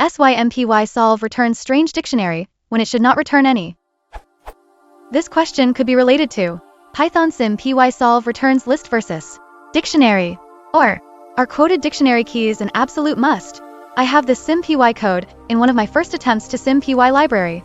Sympy solve returns strange dictionary when it should not return any. This question could be related to Python Sympy solve returns list versus dictionary, or are quoted dictionary keys an absolute must? I have this Sympy code in one of my first attempts to Sympy library.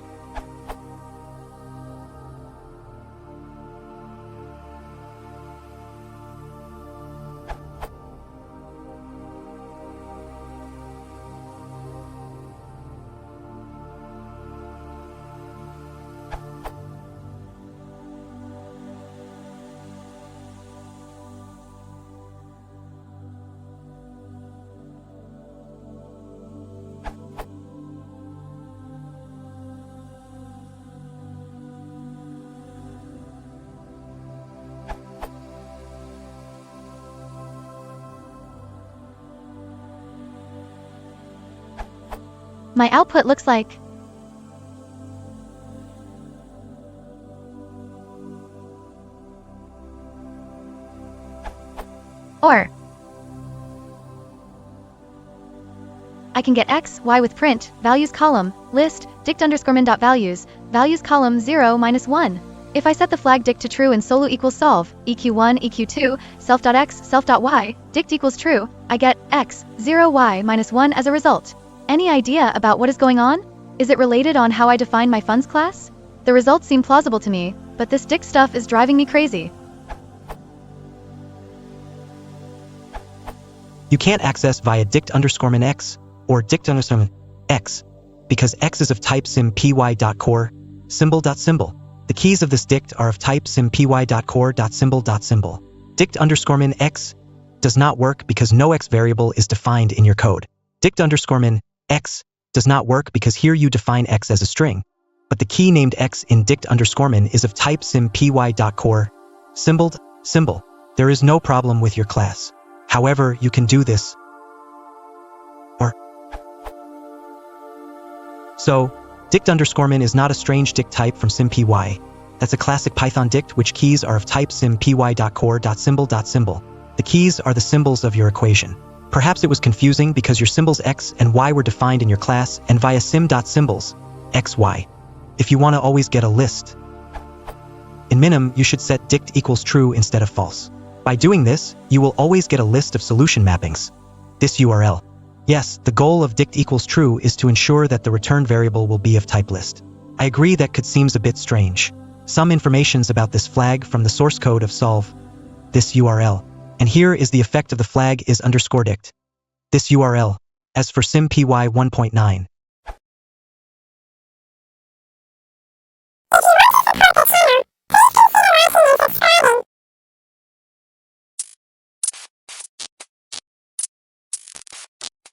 My output looks like or I can get x, y with print, values column, list, dict_min.values, values column 0 minus 1. If I set the flag dict to true and solo equals solve, eq1, eq2, self.x, self.y, dict equals true, I get x, 0, y minus 1 as a result. Any idea about what is going on? Is it related on how I define my funds class? The results seem plausible to me, but this dict stuff is driving me crazy. You can't access via dict_min x or dict_min x because x is of type sympy.core symbol.symbol. The keys of this dict are of type sympy.core.symbol.symbol. Dict_min x does not work because no x variable is defined in your code. Dict_min x does not work because here you define x as a string, but the key named x in dict_min is of type sympy.core symbol. There is no problem with your class. However, you can do this. So, dict_min is not a strange dict type from Sympy. That's a classic Python dict which keys are of type sympy.core.symbol.symbol. The keys are the symbols of your equation. Perhaps it was confusing because your symbols x and y were defined in your class and via sim.symbols, x, y. If you want to always get a list, in minim you should set dict equals true instead of false. By doing this, you will always get a list of solution mappings. This URL. Yes, the goal of dict equals true is to ensure that the return variable will be of type list. I agree that could seems a bit strange. Some informations about this flag from the source code of solve, this URL. And here is the effect of the flag is _dict. This URL. As for Sympy 1.9,